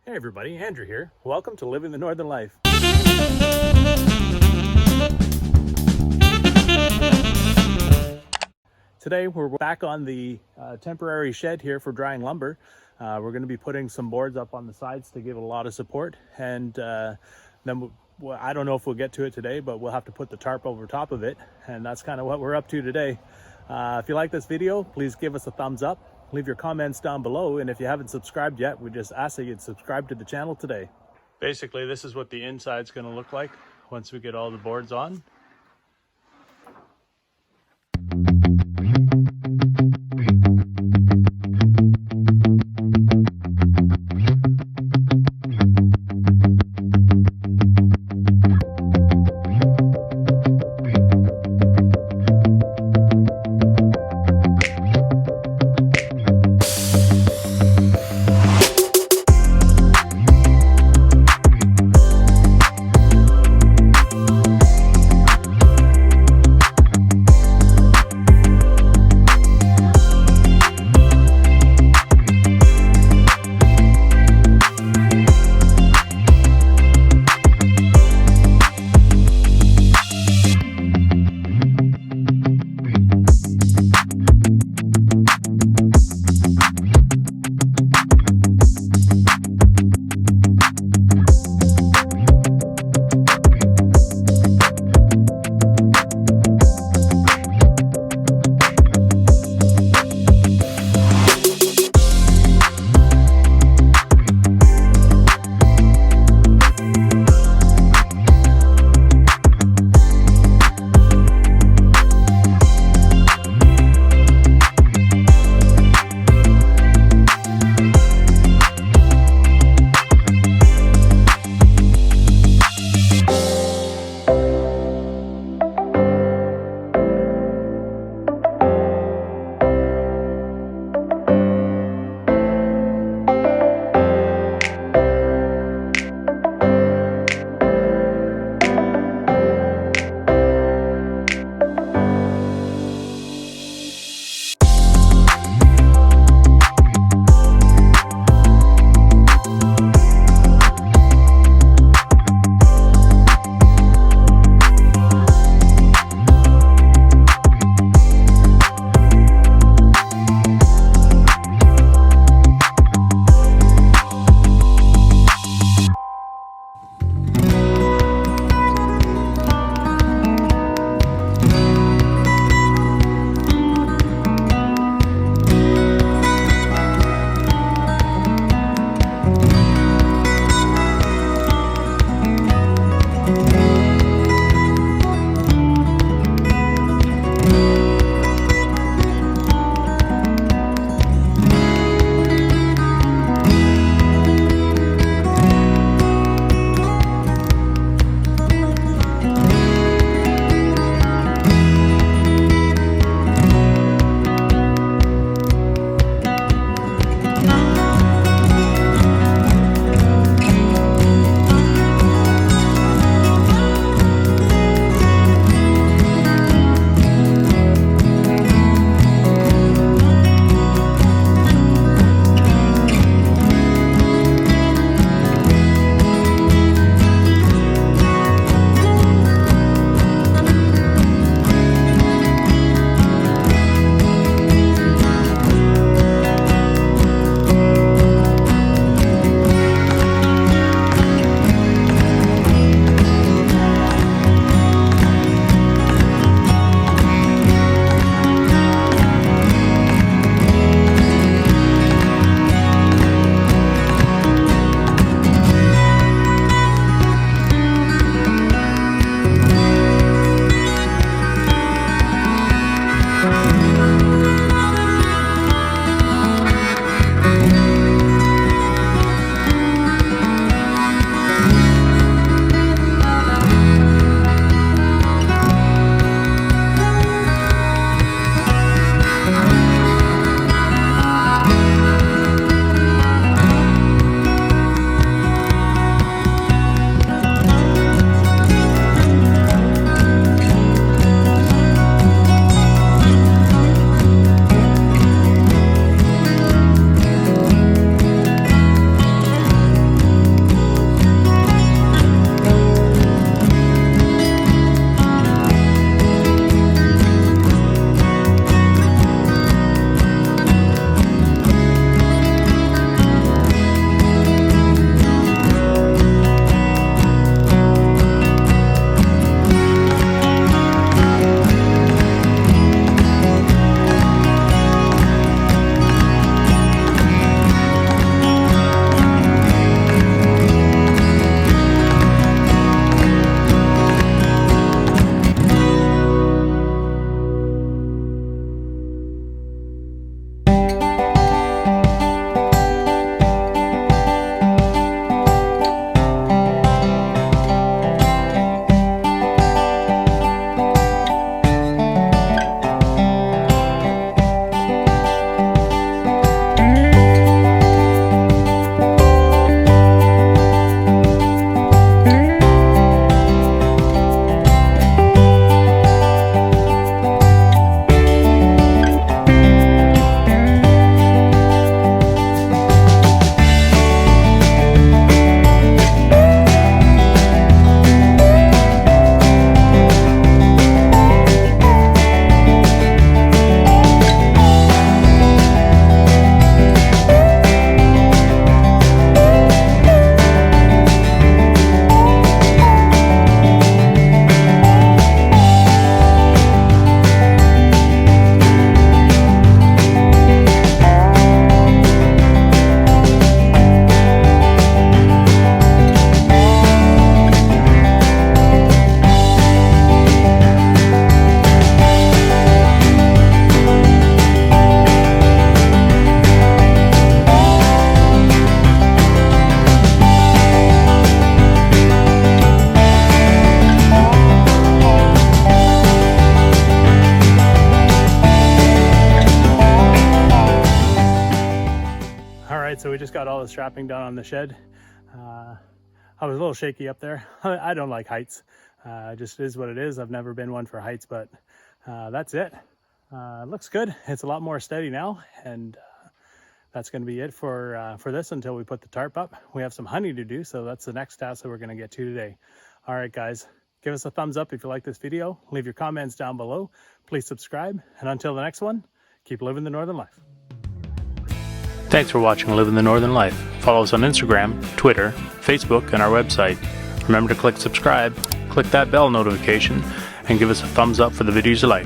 Hey everybody, Andrew here. Welcome to Living the Northern Life. Today we're back on the temporary shed here for drying lumber. We're going to be putting some boards up on the sides to give it a lot of support, and then I don't know if we'll get to it today, but we'll have to put the tarp over top of it, and that's kind of what we're up to today. If you like this video, please give us a thumbs up. Leave your comments down below, and if you haven't subscribed yet, we just ask that you'd subscribe to the channel today. Basically, this is what the inside's going to look like once we get all the boards on. got all the strapping done on the shed. I was a little shaky up there. I don't like heights. Just is what it is. I've never been one for heights, but that's it. It looks good. It's a lot more steady now, and that's going to be it for this until we put the tarp up. We have some honey to do, so that's the next task that we're going to get to today. All right, guys, give us a thumbs up if you like this video. Leave your comments down below. Please subscribe, and until the next one, keep living the Northern Life. Thanks for watching Living the Northern Life. Follow us on Instagram, Twitter, Facebook, and our website. Remember to click subscribe, click that bell notification, and give us a thumbs up for the videos you like.